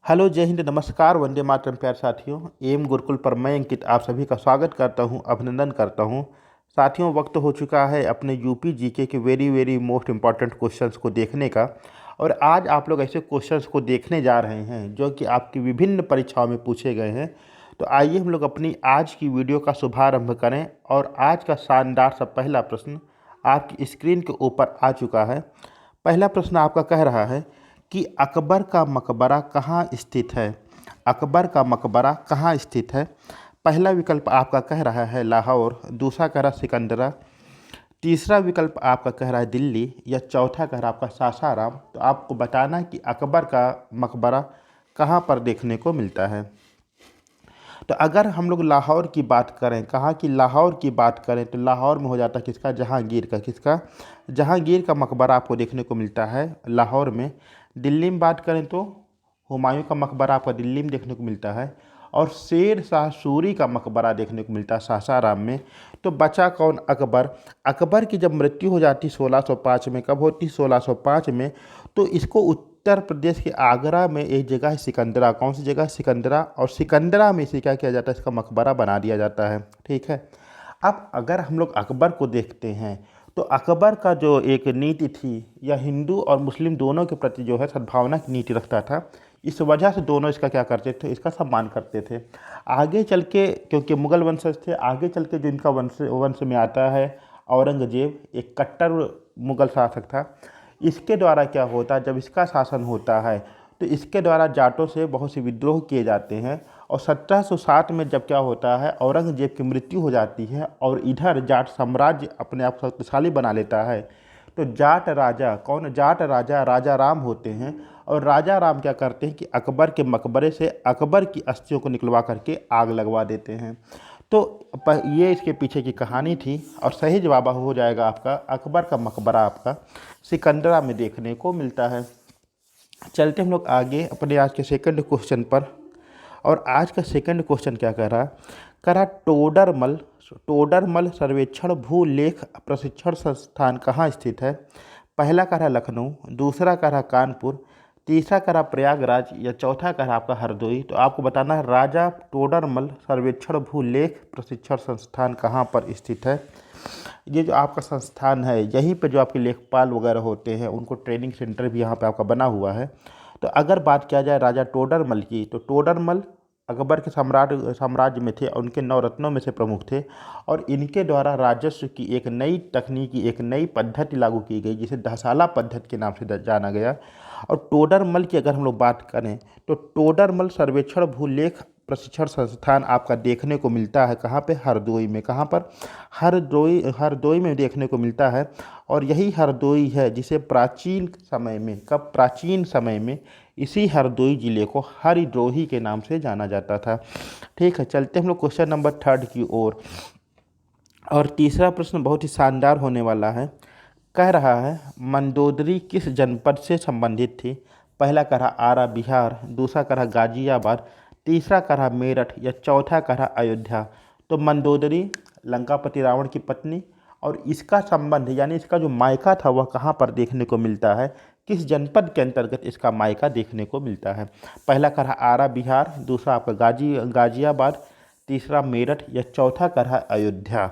Hello, जय हिंद, नमस्कार, वंदे मातरम प्यारे साथियों। एम गुरुकुल पर मैं अंकित आप सभी का स्वागत करता हूं, अभिनंदन करता हूं। साथियों, वक्त हो चुका है अपने यूपी जीके के very very most important questions को देखने का। और आज आप लोग ऐसे क्वेश्चंस को देखने जा रहे हैं जो कि आपकी विभिन्न परीक्षाओं में पूछे गए हैं। तो आइए हम लोग अपनी आज की वीडियो का शुभारंभ करें। और आज का शानदार सा पहला प्रश्न आपकी स्क्रीन के ऊपर आ चुका है। पहला प्रश्न आपका कह रहा है कि अकबर का मकबरा कहाँ स्थित है। अकबर का मकबरा कहाँ स्थित है। पहला विकल्प आपका कह रहा है लाहौर, दूसरा कह रहा है सिकंदरा, तीसरा विकल्प आपका कह रहा है दिल्ली, या चौथा कह रहा है आपका सासाराम। तो आपको बताना है कि अकबर का मकबरा कहाँ पर देखने को मिलता है। तो अगर हम लोग लाहौर की बात करें, कहाँ की लाहौर की बात करें, तो लाहौर में हो जाता है किसका, जहांगीर का। किसका, जहांगीर का मकबरा आपको देखने को मिलता है लाहौर में। दिल्ली में बात करें तो हुमायूं का मकबरा आपका दिल्ली में देखने को मिलता है। और शेर शाह सूरी का मकबरा देखने को मिलता है सासाराम में। तो बचा कौन, अकबर। अकबर की जब मृत्यु हो जाती 1605 में, कब होती, 1605 में। तो इसको उत्तर प्रदेश के आगरा में एक जगह है सिकंदरा। कौन सी जगह, सिकंदरा। और सिकंदरा में इसे क्या किया जाता है, इसका मकबरा बना दिया जाता है। ठीक है। अब अगर हम लोग अकबर को देखते हैं तो अकबर का जो एक नीति थी, यह हिंदू और मुस्लिम दोनों के प्रति जो है सद्भावना की नीति रखता था। इस वजह से दोनों इसका क्या करते थे, इसका सम्मान करते थे। आगे चल के, क्योंकि मुगल वंशज थे, आगे चल के जो इनका वंश वंश में आता है औरंगजेब, एक कट्टर मुगल शासक था। इसके द्वारा क्या होता है, जब इसका शासन होता है तो इसके द्वारा जाटों से बहुत से विद्रोह किए जाते हैं। और 1707 में जब क्या होता है, औरंगजेब की मृत्यु हो जाती है और इधर जाट साम्राज्य अपने आप शक्तिशाली बना लेता है। तो जाट राजा कौन, जाट राजा राजा राम होते हैं। और राजा राम क्या करते हैं कि अकबर के मकबरे से अकबर की अस्थियों को निकलवा करके आग लगवा देते हैं। तो ये इसके पीछे की कहानी थी। और सही जवाब हो जाएगा आपका, अकबर का मकबरा आपका सिकंदरा में देखने को मिलता है। चलते हम लोग आगे अपने आज के सेकंड क्वेश्चन पर। और आज का सेकंड क्वेश्चन क्या कह रहा, कह रहा टोडरमल, टोडरमल सर्वेक्षण भूलेख प्रशिक्षण संस्थान कहाँ स्थित है। पहला कह रहा लखनऊ, दूसरा कह रहा कानपुर, तीसरा कह रहा प्रयागराज, या चौथा कह रहा आपका हरदोई। तो आपको बताना है राजा टोडरमल सर्वेक्षण भूलेख प्रशिक्षण संस्थान कहाँ पर स्थित है। ये जो आपका संस्थान है, यहीं पे जो आपके लेखपाल वगैरह होते हैं उनको ट्रेनिंग सेंटर भी यहाँ पे आपका बना हुआ है। तो अगर बात किया जाए राजा टोडरमल की, तो टोडरमल अकबर के साम्राज्य में थे और उनके नवरत्नों में से प्रमुख थे। और इनके द्वारा राजस्व की एक नई तकनीकी, एक नई पद्धति लागू की गई जिसे दहसाला पद्धति के नाम से जाना गया। और टोडरमल की अगर हम लोग बात करें तो टोडरमल सर्वेक्षण भूलेख प्रशिक्षण संस्थान आपका देखने को मिलता है कहाँ पे, हरदोई में। कहाँ पर, हरदोई, हरदोई में देखने को मिलता है। और यही हरदोई है जिसे प्राचीन समय में, कब, प्राचीन समय में इसी हरदोई जिले को हरिद्रोही के नाम से जाना जाता था। ठीक है, चलते हम लोग क्वेश्चन नंबर थर्ड की ओर। और तीसरा प्रश्न बहुत ही शानदार होने वाला है। कह रहा है मंदोदरी किस जनपद से संबंधित थी। पहला कह रहा आरा बिहार, दूसरा कह रहा गाजियाबाद, तीसरा कह रहा मेरठ, या चौथा कह रहा अयोध्या। तो मंदोदरी लंकापति रावण की पत्नी, और इसका संबंध यानी इसका जो मायका था वह कहाँ पर देखने को मिलता है, किस जनपद के अंतर्गत इसका मायका देखने को मिलता है। पहला कह रहा आरा बिहार, दूसरा आपका गाजियाबाद, तीसरा मेरठ, या चौथा कह रहा अयोध्या।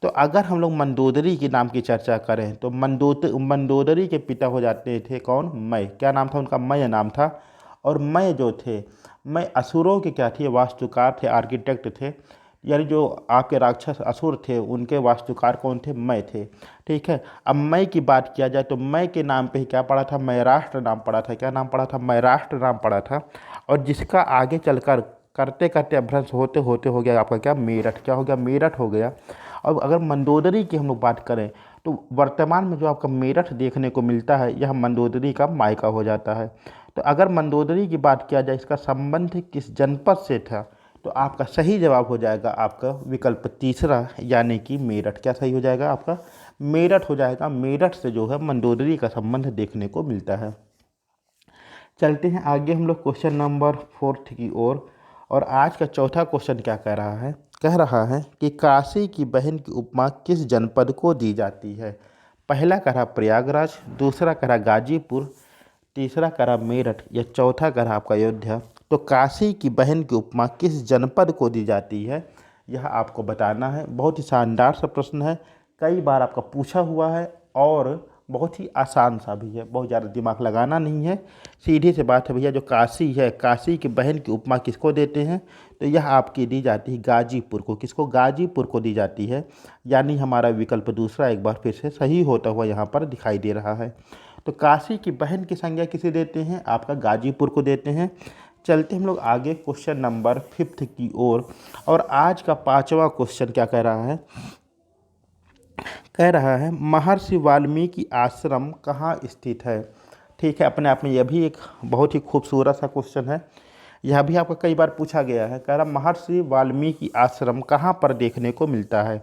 तो अगर हम लोग मंदोदरी के नाम की चर्चा करें तो मंदोदरी के पिता हो जाते थे कौन, मय। क्या नाम था उनका, मय नाम था। और मय जो थे, मय असुरों के क्या थे, वास्तुकार थे, आर्किटेक्ट थे। यानी जो आपके राक्षस असुर थे उनके वास्तुकार कौन थे, मय थे। ठीक है। अब मय की बात किया जाए तो मय के नाम पे ही क्या पड़ा था, मयराष्ट्र नाम पड़ा था। क्या नाम पड़ा था, मयराष्ट्र नाम पड़ा था। और जिसका आगे चलकर करते करते अभ्रंश होते होते हो गया आपका क्या, मेरठ। क्या हो गया, मेरठ हो गया। अब अगर मंदोदरी की हम लोग बात करें तो वर्तमान में जो आपका मेरठ देखने को मिलता है यह मंदोदरी का मायका हो जाता है। तो अगर मंदोदरी की बात किया जाए इसका संबंध किस जनपद से था, तो आपका सही जवाब हो जाएगा आपका विकल्प तीसरा, यानी कि मेरठ। क्या सही हो जाएगा आपका, मेरठ हो जाएगा। मेरठ से जो है मंदोदरी का संबंध देखने को मिलता है। चलते हैं आगे हम लोग क्वेश्चन नंबर फोर्थ की ओर। और आज का चौथा क्वेश्चन क्या कह रहा है, कह रहा है कि काशी की बहन की उपमा किस जनपद को दी जाती है। पहला कह रहा प्रयागराज, दूसरा कह रहा गाजीपुर, तीसरा करा मेरठ या चौथा करा आपका अयोध्या, तो काशी की बहन की उपमा किस जनपद को दी जाती है, यह आपको बताना है। बहुत ही शानदार सा प्रश्न है, कई बार आपका पूछा हुआ है और बहुत ही आसान सा भी है, बहुत ज़्यादा दिमाग लगाना नहीं है, सीधी सी बात है भैया। जो काशी है, काशी की बहन की उपमा किसको देते हैं, तो यह आपकी दी जाती है गाजीपुर को। किसको? गाजीपुर को दी जाती है। यानी हमारा विकल्प दूसरा एक बार फिर से सही होता हुआ यहाँ पर दिखाई दे रहा है। तो काशी की बहन की संज्ञा किसे देते हैं? आपका गाजीपुर को देते हैं। चलते हम लोग आगे क्वेश्चन नंबर 5 की ओर। और आज का 5वां क्वेश्चन क्या कह रहा है? कह रहा है महर्षि वाल्मीकि आश्रम कहाँ स्थित है। ठीक है, अपने आप में यह भी एक बहुत ही खूबसूरत सा क्वेश्चन है। यह भी आपका कई बार पूछा गया है। कह रहा महर्षि वाल्मीकि आश्रम कहाँ पर देखने को मिलता है।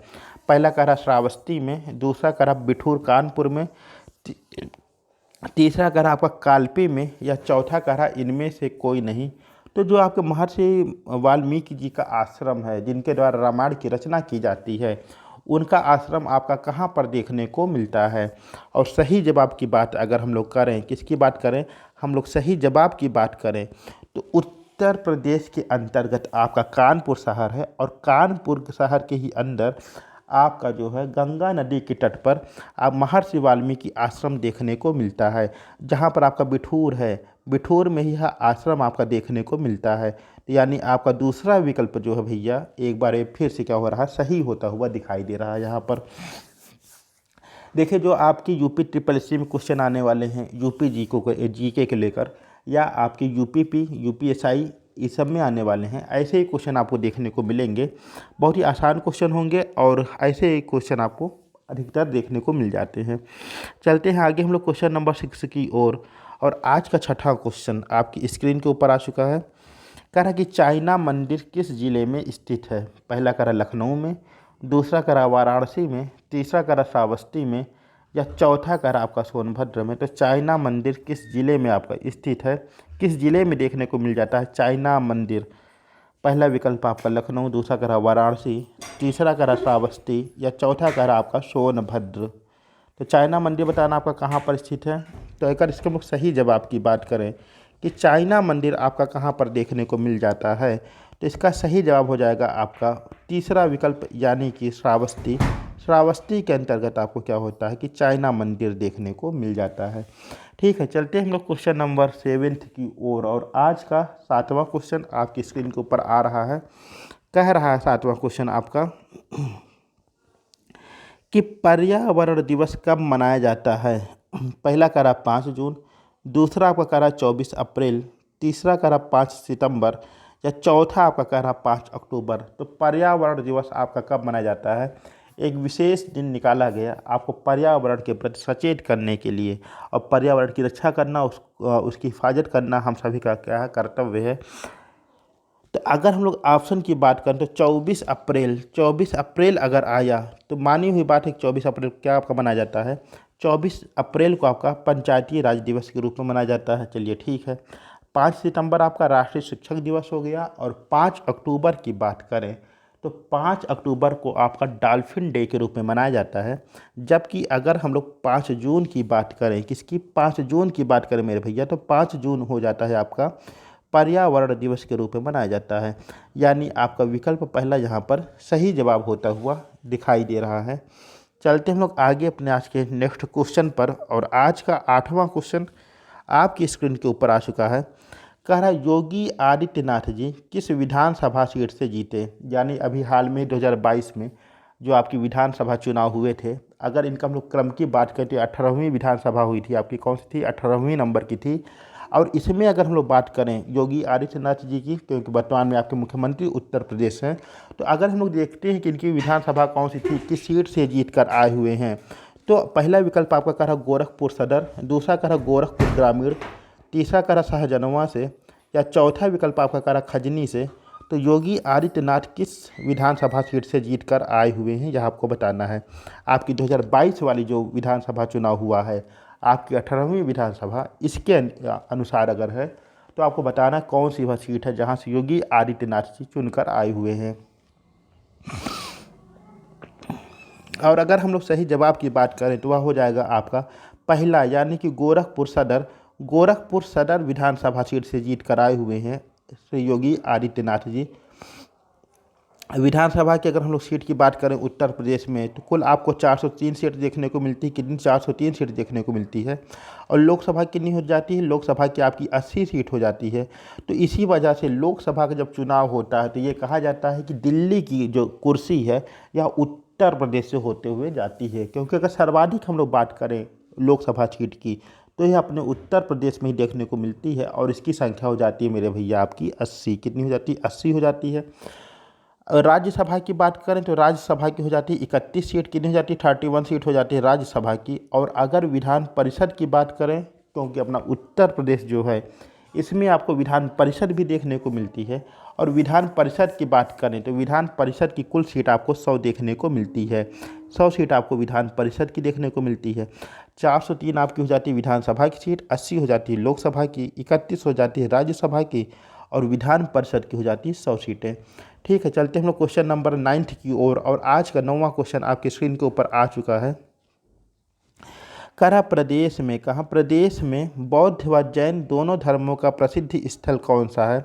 पहला कह रहा श्रावस्ती में, दूसरा कह रहा बिठूर कानपुर में, तीसरा कह रहा आपका कालपी में, या चौथा कह रहा इनमें से कोई नहीं। तो जो आपके महर्षि वाल्मीकि जी का आश्रम है, जिनके द्वारा रामायण की रचना की जाती है, उनका आश्रम आपका कहाँ पर देखने को मिलता है। और सही जवाब की बात अगर हम लोग करें, किसकी बात करें, हम लोग सही जवाब की बात करें, तो उत्तर प्रदेश के अंतर्गत आपका कानपुर शहर है। और कानपुर शहर के ही अंदर आपका जो है गंगा नदी के तट पर आप महर्षि वाल्मीकि आश्रम देखने को मिलता है, जहाँ पर आपका बिठूर है, बिठूर में ही यह आश्रम आपका देखने को मिलता है। यानी आपका दूसरा विकल्प जो है भैया, एक बार ये फिर से क्या हो रहा है, सही होता हुआ दिखाई दे रहा है यहाँ पर। देखिए, जो आपकी यूपी ट्रिपल एस में क्वेश्चन आने वाले हैं यूपी जीके के लेकर, या आपके यूपीपी, यूपीएसआई, इस सब में आने वाले हैं, ऐसे ही क्वेश्चन आपको देखने को मिलेंगे। बहुत ही आसान क्वेश्चन होंगे और ऐसे ही क्वेश्चन आपको अधिकतर देखने को मिल जाते हैं। चलते हैं आगे हम लोग क्वेश्चन नंबर 6 की ओर। और आज का छठा क्वेश्चन आपकी स्क्रीन के ऊपर आ चुका है। कह रहा कि चाइना मंदिर किस जिले में स्थित है। पहला कह रहा लखनऊ में, दूसरा कह रहा वाराणसी में, तीसरा कह रहा श्रावस्ती में, या चौथा कह रहा आपका सोनभद्र में। तो चाइना मंदिर किस जिले में आपका स्थित है, किस जिले में देखने को मिल जाता है चाइना मंदिर। पहला विकल्प आपका लखनऊ, दूसरा कह रहा वाराणसी, तीसरा कह रहा श्रावस्ती, या चौथा कह रहा आपका सोनभद्र। तो चाइना मंदिर बताना आपका कहाँ पर स्थित है। तो अगर इसके हम सही जवाब की बात करें कि चाइना मंदिर आपका कहाँ पर देखने को मिल जाता है, तो इसका सही जवाब हो जाएगा आपका तीसरा विकल्प, यानी कि श्रावस्ती। श्रावस्ती के अंतर्गत आपको क्या होता है कि चाइना मंदिर देखने को मिल जाता है। ठीक है, चलते हैं हम लोग क्वेश्चन नंबर 7 की ओर। और आज का 7वां क्वेश्चन आपकी स्क्रीन के ऊपर आ रहा है। कह रहा है 7वां क्वेश्चन आपका कि पर्यावरण दिवस कब मनाया जाता है। पहला करा 5 जून, दूसरा आपका करा 24 अप्रैल, तीसरा करा 5 सितंबर, या चौथा आपका कह रहा 5 अक्टूबर। तो पर्यावरण दिवस आपका कब मनाया जाता है। एक विशेष दिन निकाला गया आपको पर्यावरण के प्रति सचेत करने के लिए, और पर्यावरण की रक्षा करना, उसकी हिफाजत करना हम सभी का क्या है, कर्तव्य है। तो अगर हम लोग ऑप्शन की बात करें तो 24 अप्रैल अगर आया तो मानी हुई बात है कि 24 अप्रैल क्या आपका मनाया जाता है, 24 अप्रैल को आपका पंचायती राज दिवस के रूप में मनाया जाता है। चलिए ठीक है। 5 सितंबर आपका राष्ट्रीय शिक्षक दिवस हो गया। और 5 अक्टूबर की बात करें तो 5 अक्टूबर को आपका डॉल्फिन डे के रूप में मनाया जाता है। जबकि अगर हम लोग 5 जून की बात करें, किसकी, 5 जून की बात करें मेरे भैया, तो 5 जून हो जाता है आपका पर्यावरण दिवस के रूप में मनाया जाता है। यानी आपका विकल्प पहला यहाँ पर सही जवाब होता हुआ दिखाई दे रहा है। चलते हम लोग आगे अपने आज के नेक्स्ट क्वेश्चन पर। और आज का 8वां क्वेश्चन आपकी स्क्रीन के ऊपर आ चुका है। कह रहा योगी आदित्यनाथ जी किस विधानसभा सीट से जीते। यानी अभी हाल में 2022 में जो आपकी विधानसभा चुनाव हुए थे, अगर इनका हम लोग क्रम की बात करें तो 18वीं विधानसभा हुई थी आपकी, कौन सी थी, 18वीं नंबर की थी। और इसमें अगर हम लोग बात करें योगी आदित्यनाथ जी की, क्योंकि वर्तमान में आपके मुख्यमंत्री उत्तर प्रदेश हैं, तो अगर हम लोग देखते हैं कि इनकी विधानसभा कौन सी थी, किस सीट से जीत कर आए हुए हैं, तो पहला विकल्प आपका कह रहा गोरखपुर सदर, दूसरा कह रहा गोरखपुर ग्रामीण, तीसरा कह रहा शाहजनवा से, या चौथा विकल्प आपका कह रहा खजनी से। तो योगी आदित्यनाथ किस विधानसभा सीट से जीत कर आए हुए हैं, यह आपको बताना है। आपकी 2022 वाली जो विधानसभा चुनाव हुआ है, आपकी 18वीं विधानसभा, इसके अनुसार अगर है तो आपको बताना कौन सी वह सीट है जहां से योगी आदित्यनाथ जी चुनकर आए हुए हैं। और अगर हम लोग सही जवाब की बात करें तो वह हो जाएगा आपका पहला, यानी कि गोरखपुर सदर गोरखपुर सदर विधानसभा सीट से जीत कर आए हुए हैं श्री योगी आदित्यनाथ जी। विधानसभा की अगर हम लोग सीट की बात करें उत्तर प्रदेश में, तो कुल आपको 403 सीट देखने को मिलती है। कितनी? 403 सीट देखने को मिलती है। और लोकसभा कितनी हो जाती है? लोकसभा की आपकी 80 सीट हो जाती है। तो इसी वजह से लोकसभा का जब चुनाव होता है तो ये कहा जाता है कि दिल्ली की जो कुर्सी है यह उत्तर प्रदेश से होते हुए जाती है, क्योंकि अगर सर्वाधिक हम लोग बात करें लोकसभा सीट की तो यह अपने उत्तर प्रदेश में ही देखने को मिलती है। और इसकी संख्या हो जाती है मेरे भैया आपकी 80। कितनी हो जाती है? 80 हो जाती है। राज्यसभा की बात करें तो राज्यसभा की हो जाती है 31 सीट। कितनी हो जाती है? 31 सीट हो जाती है राज्यसभा की। और अगर विधान परिषद की बात करें, क्योंकि अपना उत्तर प्रदेश जो है इसमें आपको विधान परिषद भी देखने को मिलती है, और विधान परिषद की बात करें तो विधान परिषद की कुल सीट आपको 100 देखने को मिलती है। 100 सीट आपको विधान परिषद की देखने को मिलती है। 403 आपकी हो जाती है विधानसभा की सीट, 80 हो जाती है लोकसभा की, 31 हो जाती है राज्यसभा की, और विधान परिषद की हो जाती है 100 सीटें। ठीक है, चलते हम लोग क्वेश्चन नंबर 9 की ओर। और आज का 9वां क्वेश्चन आपके स्क्रीन के ऊपर आ चुका है। प्रदेश में प्रदेश में बौद्ध व जैन दोनों धर्मों का प्रसिद्ध स्थल कौन सा है?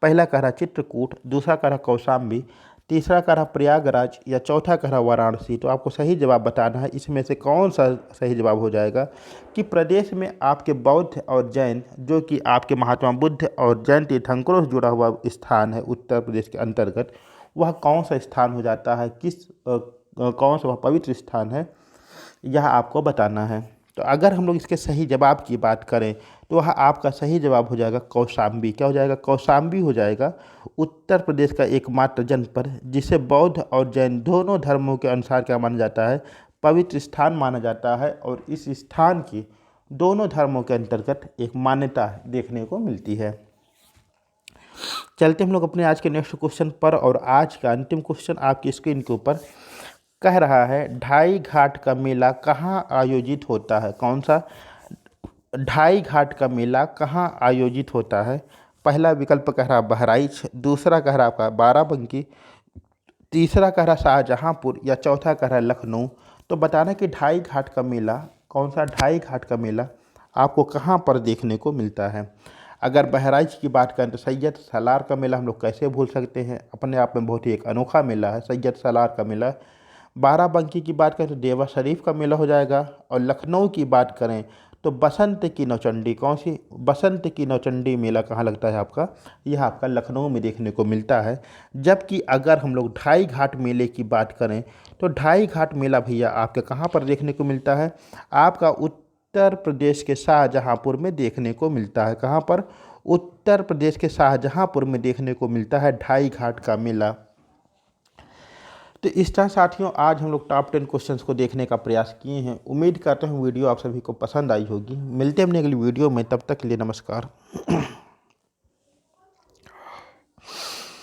पहला कह रहा चित्रकूट, दूसरा कह रहा कौशाम्बी, तीसरा कह रहा प्रयागराज, या चौथा कह रहा वाराणसी। तो आपको सही जवाब बताना है, इसमें से कौन सा सही जवाब हो जाएगा कि प्रदेश में आपके बौद्ध और जैन, जो कि आपके महात्मा बुद्ध और जैन तीर्थंकरों से जुड़ा हुआ स्थान है उत्तर प्रदेश के अंतर्गत, वह कौन सा स्थान हो जाता है, कौन सा वह पवित्र स्थान है, यह आपको बताना है। तो अगर हम लोग इसके सही जवाब की बात करें तो वह आपका सही जवाब हो जाएगा कौशाम्बी। क्या हो जाएगा? कौशाम्बी हो जाएगा उत्तर प्रदेश का एकमात्र जनपद जिसे बौद्ध और जैन दोनों धर्मों के अनुसार क्या माना जाता है? पवित्र स्थान माना जाता है। और इस स्थान की दोनों धर्मों के अंतर्गत एक मान्यता देखने को मिलती है। चलते हम लोग अपने आज के नेक्स्ट क्वेश्चन पर। और आज का अंतिम क्वेश्चन आपकी स्क्रीन के ऊपर कह रहा है, ढाई घाट का मेला कहाँ आयोजित होता है? कौन सा? ढाई घाट का मेला कहाँ आयोजित होता है? पहला विकल्प कह रहा बहराइच, दूसरा कह रहा आपका बाराबंकी, तीसरा कह रहा शाहजहाँपुर, या चौथा कह रहा लखनऊ। तो बताना कि ढाई घाट का मेला कौन सा? ढाई घाट का मेला आपको कहाँ पर देखने को मिलता है? अगर बहराइच की बात करें तो सैयद सालार का मेला हम लोग कैसे भूल सकते हैं, अपने आप में बहुत ही एक अनोखा मेला है सैयद सालार का मेला। बाराबंकी की बात करें तो देवा शरीफ का मेला हो जाएगा। और लखनऊ की बात करें तो बसंत की नौचंडी, कौन सी? बसंत की नौचंडी मेला कहाँ लगता है आपका? यह आपका लखनऊ में देखने को मिलता है। जबकि अगर हम लोग ढाई घाट मेले की बात करें तो ढाई घाट मेला भैया आपके कहाँ पर देखने को मिलता है? आपका उत्तर प्रदेश के शाहजहाँपुर में देखने को मिलता है। कहाँ पर? उत्तर प्रदेश के शाहजहाँपुर में देखने को मिलता है ढाई घाट का मेला। तो इस तरह साथियों आज हम लोग टॉप 10 क्वेश्चंस को देखने का प्रयास किए हैं। उम्मीद करते हैं वीडियो आप सभी को पसंद आई होगी। मिलते हैं अपनी अगली वीडियो में, तब तक के लिए नमस्कार।